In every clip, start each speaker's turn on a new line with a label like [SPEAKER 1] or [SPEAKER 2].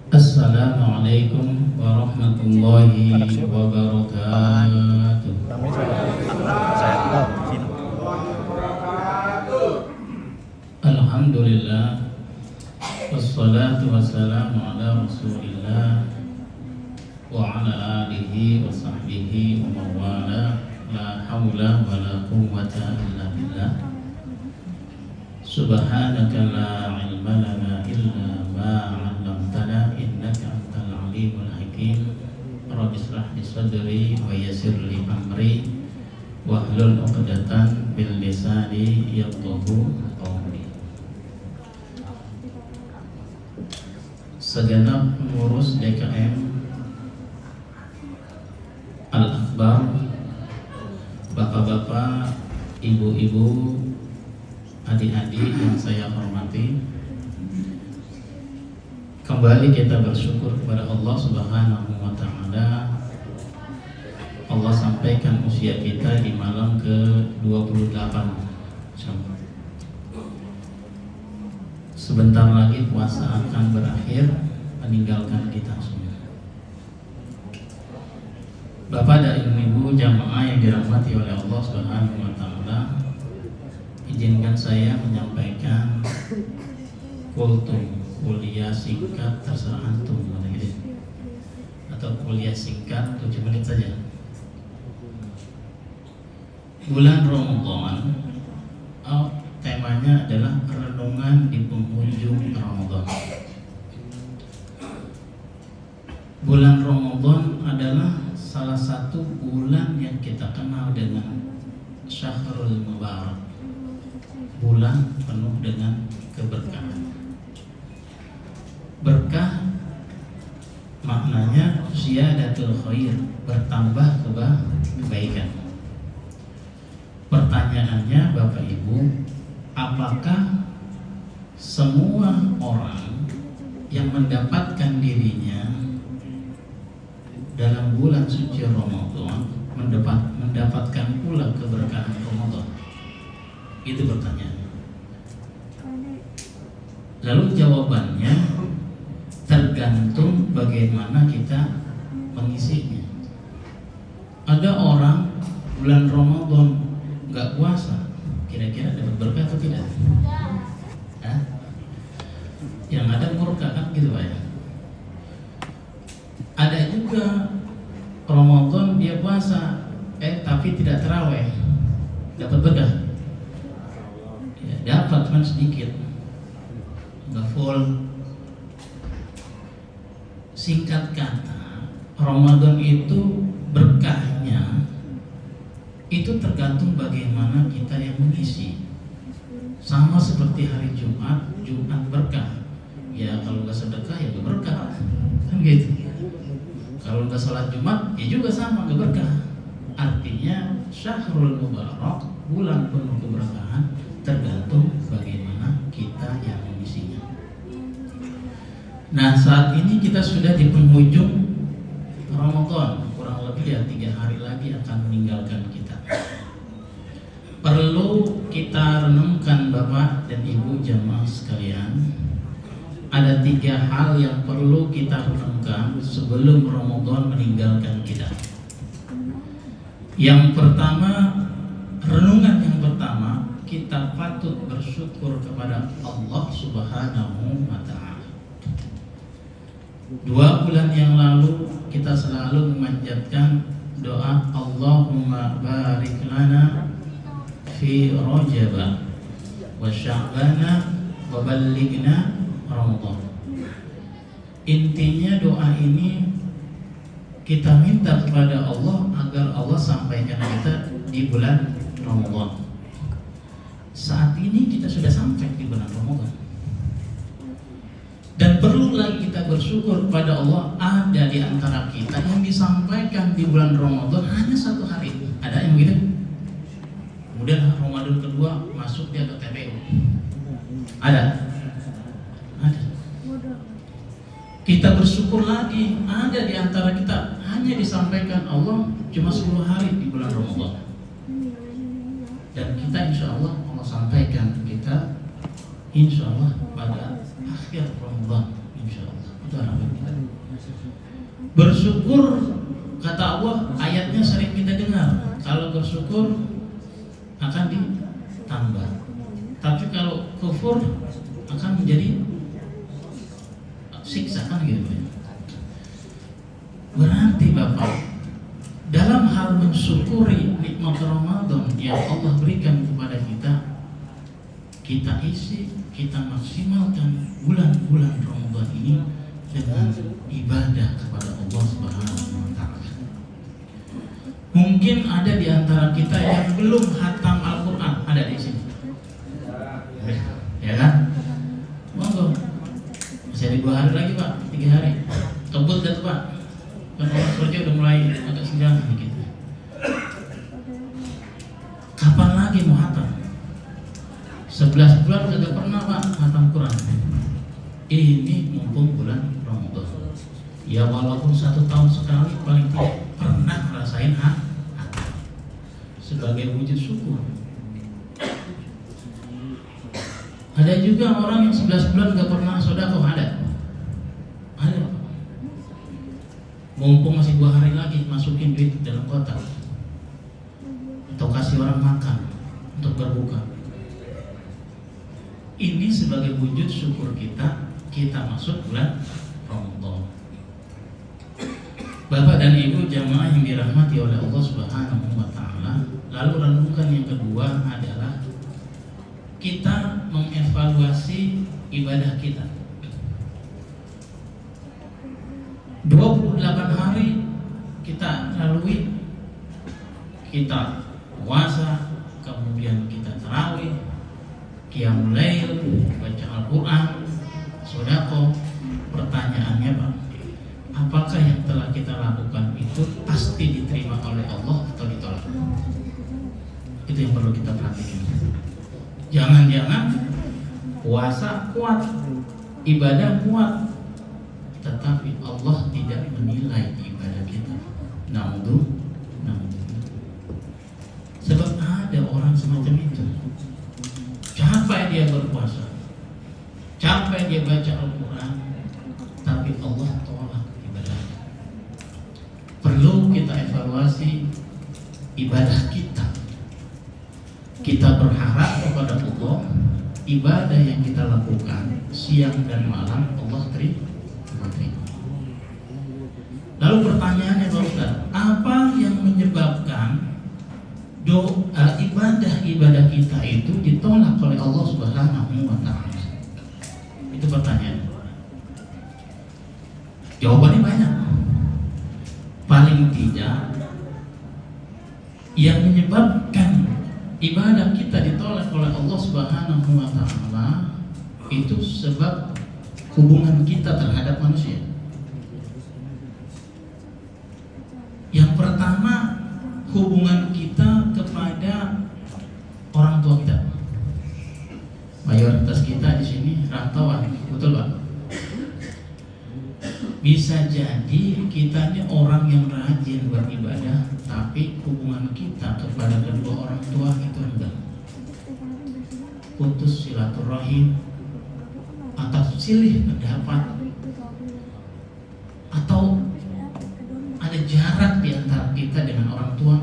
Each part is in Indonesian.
[SPEAKER 1] Assalamualaikum warahmatullahi wabarakatuh. Alhamdulillah, wassalatu wassalamu ala rasulillah wa ala alihi wa sahbihi wa mawala. La hawla wa la quwwata illa billah. Subhanaka la ilma lana illa ma 'allamtana innaka antal alimul hakim. Rabbi shrah li sadri wa yassir li amri wahlul 'uqdatan bil lisani yafqahu qawli. Segenap pengurus DKM Al-Akbar, bapak-bapak, ibu-ibu, adik-adik yang saya hormati, kembali kita bersyukur kepada Allah Subhanahu wa Ta'ala. Allah sampaikan usia kita di malam ke-28. Sebentar lagi puasa akan berakhir, meninggalkan kita semua. Bapak dan Ibu jamaah yang dirahmati oleh Allah Subhanahu wa Ta'ala, izinkan saya menyampaikan kultum, kuliah singkat terserah antum atau kuliah singkat 7 menit saja. Bulan Ramadan, temanya adalah renungan di penghujung Ramadan. Bulan Ramadan adalah salah satu bulan yang kita kenal dengan Syahrul Mubarak, bulan penuh dengan keberkahan. Berkah maknanya ziyadatul khair, bertambah kebaikan. Pertanyaannya Bapak Ibu, apakah semua orang yang mendapatkan dirinya dalam bulan suci Ramadan mendapatkan pula keberkahan Ramadan? Itu pertanyaannya. Lalu jawabannya tergantung bagaimana kita mengisinya. Ada orang bulan Ramadan nggak puasa, kira-kira dapat berkah atau tidak? Hah? Yang ada murka kan gitu Pak ya. Ada juga Ramadan dia puasa, tapi tidak taraweh, dapat berkah? Ya, dapat, cuma sedikit, nggak full. Singkat kata, Ramadan itu berkahnya itu tergantung bagaimana kita yang mengisi. Sama seperti hari Jumat, Jumat berkah. Ya kalau nggak sedekah ya nggak berkah, kan gitu. Kalau nggak sholat Jumat ya juga sama, nggak berkah. Artinya Syahrul Mubarak, bulan penuh keberkahan, tergantung bagaimana kita yang mengisinya. Nah saat ini kita sudah di penghujung Ramadan, kurang lebih ya 3 hari lagi akan meninggalkan kita. Perlu kita renungkan Bapak dan Ibu jamaah sekalian. Ada 3 hal yang perlu kita renungkan sebelum Ramadan meninggalkan kita. Yang pertama, renungan yang pertama, kita patut bersyukur kepada Allah Subhanahu wa Ta'ala. 2 bulan yang lalu kita selalu memanjatkan doa Allahumma barik lana fi Rajab wa Sya'bana wa ballighna Ramadan. Intinya doa ini kita minta kepada Allah agar Allah sampaikan kita di bulan Ramadan. Saat ini kita sudah sampai di bulan Ramadan. Dan perlu lagi kita bersyukur kepada Allah, ada di antara kita yang disampaikan di bulan Ramadan hanya 1 hari. Ada yang begitu? Kemudian Ramadan kedua masuk dia ke TPU. Ada? Ada. Kita bersyukur lagi, ada di antara kita hanya disampaikan Allah cuma 10 hari di bulan Ramadan. Dan kita insya Allah sampaikan kita insya Allah pada akhir Ramadan insya Allah. Itu harapan kita. Bersyukur, kata Allah, ayatnya sering kita dengar. Kalau bersyukur akan ditambah. Tapi kalau kufur akan menjadi siksa, kan gitu. Berarti Bapak, dalam hal mensyukuri nikmat Ramadan yang Allah berikan kepada kita, kita isi, kita maksimalkan bulan-bulan Ramadan ini dengan ibadah kepada Allah Subhanahu wa taala. Mungkin ada di antara kita yang belum khatam Al-Qur'an, ada di sini. Ya kan? Monggo. Bisa di 2 hari lagi, Pak, 3 hari. Kebut gak tuh, Pak? Kan orang kerja udah mulai agak senjang gitu. Kapan lagi mau khatam? 11 bulan gak pernah, Pak, khatam Quran. Ini mumpung bulan Ramadan. Ya walaupun 1 tahun sekali paling tidak pernah ngerasain khatam sebagai wujud syukur. Ada juga orang yang 11 bulan gak pernah sedekah, ada. Mumpung masih 2 hari lagi, masukin duit dalam kotak atau kasih orang makan untuk berbuka. Ini sebagai wujud syukur kita masuk bulan Ramadan. Bapak dan Ibu jamaah yang dirahmati oleh Allah Subhanahu wa taala, lalu renungan yang kedua adalah kita mengevaluasi ibadah kita. 28 hari kita lalui, kita puasa, kemudian kita tarawih, qiyamul lail, baca Al-Quran, sedekah. Pertanyaannya, Pak, apakah yang telah kita lakukan itu pasti diterima oleh Allah atau ditolak? Itu yang perlu kita perhatikan. Jangan-jangan puasa kuat, ibadah kuat, tetapi Allah tidak menilai ibadah kita. Naudzubillah. Sebab ada orang semacam itu. Capek dia berpuasa, capek dia baca Al-Quran, tapi Allah tolak ibadahnya. Perlu kita evaluasi ibadah kita. Kita berharap kepada Allah, ibadah yang kita lakukan siang dan malam Allah terima. Lalu pertanyaannya, Pak Ustaz, apa yang menyebabkan ibadah kita itu ditolak oleh Allah Subhanahu wa taala? Itu pertanyaan. Jawabannya banyak. Paling tidak yang menyebabkan ibadah kita ditolak oleh Allah Subhanahu wa taala itu sebab hubungan kita terhadap manusia. Yang pertama, hubungan kita kepada orang tua kita. Mayoritas kita di sini rantauan, betul Pak? Bisa jadi kita ini orang yang rajin beribadah, tapi hubungan kita kepada kedua orang tua itu rendah. Putus silaturahim, atau silih pendapat, atau ada jarak di antara kita dengan orang tua.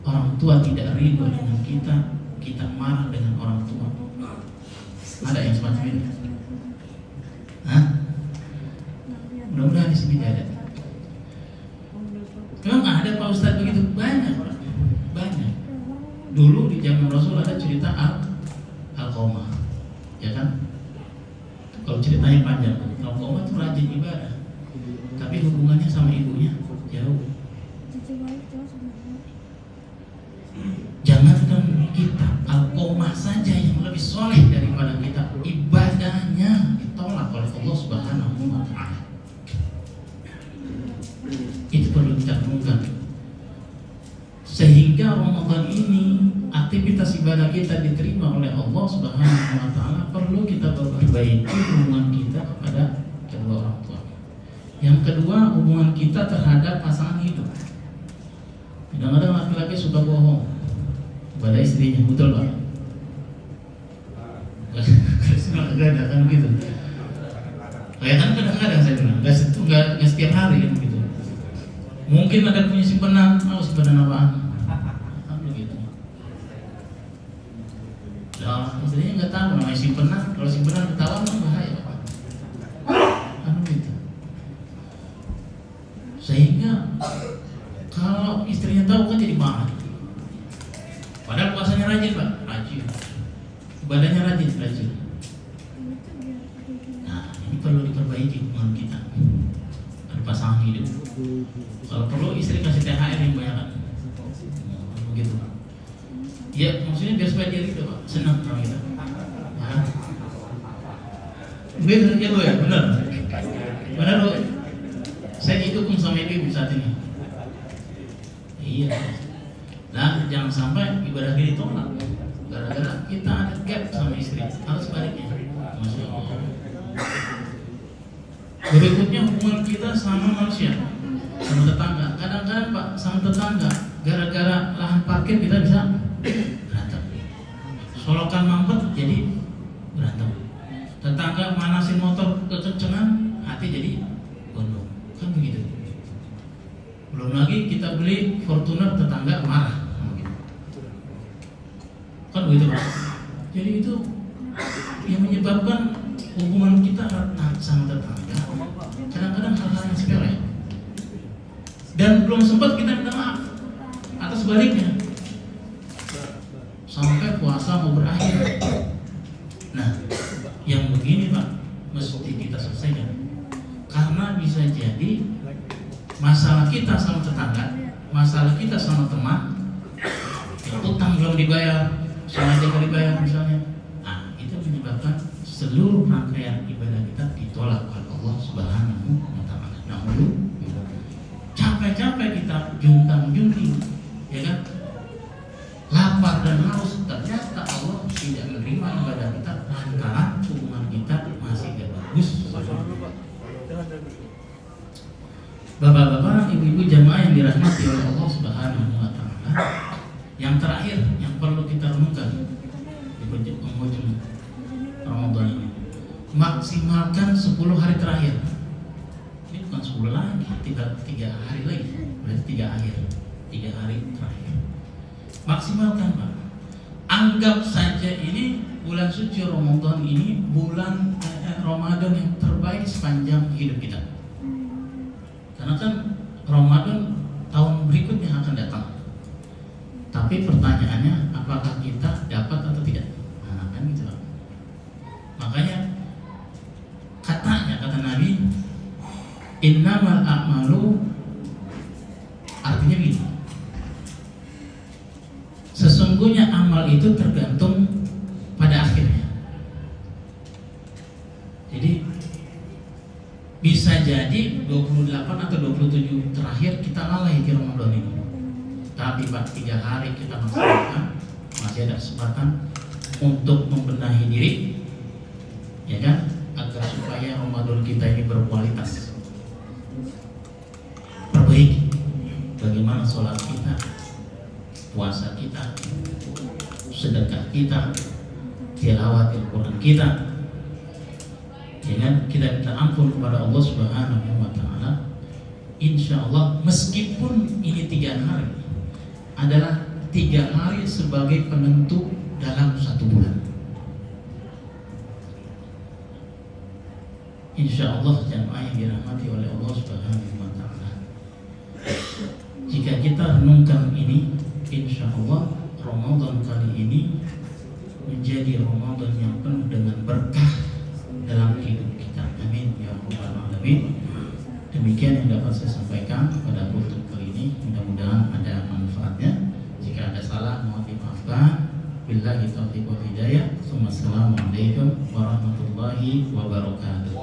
[SPEAKER 1] Orang tua tidak ridho dengan kita marah dengan orang tua. Ada yang semacam ini? Hah? Mudah-mudahan di sini tidak ada. Memang ada Pak Ustadz begitu? Banyak. Dulu di zaman Rasul ada cerita Al-Qamah, ya kan? Kalau ceritanya panjang, Al-Qamah itu rajin ibadah, tapi hubungannya sama ibunya jauh. Jangankan kita, Al-Qamah saja yang lebih soleh daripada kita, ibadahnya ditolak oleh Allah Subhanahu wa taala. Itu perlu kita renungkan. Sehingga Ramadan ini aktivitas ibadah kita diterima oleh Allah Subhanahu wa taala, perlu kita perbaiki hubungan kita kepada kedua orang tua. Yang kedua, hubungan kita terhadap pasangan hidup. Kadang-kadang laki-laki suka bohong kepada istrinya, betul Pak? Gak ada kan gitu. Kelihatan kadang-kadang saya bilang, nggak setiap hari kan begitu. Mungkin ada punya simpanan, simpanan apaan? Kan begitu. Nah, istrinya nggak tahu namanya simpanan. Kalau simpanan ketahuan kan bahaya. Kan begitu. Sehingga kalau istrinya tahu kan jadi marah. Padahal puasanya rajin Pak, rajin. Ibadahnya rajin. Nah, ini perlu diperbaiki hubungan kita. Ada pasangan hidup. Kalau perlu istri kasih THR yang banyak. Begitu. Ya, maksudnya biar supaya dia gitu Pak, senang sama kita. Nah. Begitu ya lo ya, benar. Benar lo. Saya didukung sama ibu saat ini. Iya. Nah, jangan sampai ibadah kita ditolak gara-gara kita ada gap sama istri. Harus sebaliknya. Masya Allah. Berikutnya hubungan kita sama manusia, sama tetangga. Kadang-kadang Pak, sama tetangga gara-gara lahan parkir kita bisa berantem. Solokan mampet jadi berantem. Tetangga manasin motor kekencengan, hati jadi gondong. Kan begitu. Belum lagi kita beli Fortuner, tetangga marah. Kan begitu Pak. Jadi itu yang menyebabkan hubungan kita sama tetangga kadang-kadang hal-hal yang sepele dan belum sempat kita minta maaf atau sebaliknya sampai puasa mau berakhir. Nah, yang begini Pak mesti kita selesaikan, karena bisa jadi masalah kita sama tetangga, masalah kita sama teman, utang belum dibayar, sengaja nggak dibayar misalnya, nah itu menyebabkan seluruh rangkaian ibadah kita ditolak oleh Allah Subhanahu wa Ta'ala. Nah, capek-capek kita junjung, ya kan? Lapar dan haus, ternyata Allah tidak menerima ibadah kita lantaran hubungan kita masih gak bagus. Bapak-bapak, ibu-ibu jamaah yang dirahmati oleh Allah Subhanahu wa Ta'ala. Yang terakhir yang perlu kita renungkan di penghujung Ramadan ini, maksimalkan 10 hari terakhir. Ini bukan 10 lagi, 3 hari lagi, berarti 3 hari terakhir. Maksimalkan Pak. Anggap saja ini bulan suci Ramadan ini bulan Ramadan yang terbaik sepanjang hidup kita. Karena kan Ramadan tahun berikutnya akan datang. Tapi pertanyaannya, apakah kita dapat atau tidak? Nah, kan gitu Pak. Makanya kata Nabi, innamal a'malu, artinya begini, sesungguhnya amal itu tergantung pada akhirnya. Jadi bisa jadi 28 atau 27 terakhir kita lalai di Ramadan ini. Tapi Pak, 3 hari kita masih ada kesempatan untuk membenahi diri, ya kan, agar supaya Ramadan kita ini berkualitas. Perbaiki bagaimana sholat kita, puasa kita, sedekah kita, tilawat Al-Quran kita, ya kan, kita minta ampun kepada Allah Subhanahu wa Ta'ala. Insya Allah, meskipun ini 3 hari adalah 3 hari sebagai penentu dalam 1 bulan. Insya Allah jamaah yang dirahmati oleh Allah Subhanahu wa Ta'ala, jika kita renungkan ini, insya Allah Ramadan kali ini menjadi Ramadan yang penuh dengan berkah dalam hidup kita. Amin ya rabbal alamin. Demikian yang dapat saya sampaikan pada kultum kali ini. Mudah-mudahan ada manfaatnya. Jika ada salah mohon dimaafkan. Billahi taufiq wal hidayah. Assalamualaikum warahmatullahi wabarakatuh.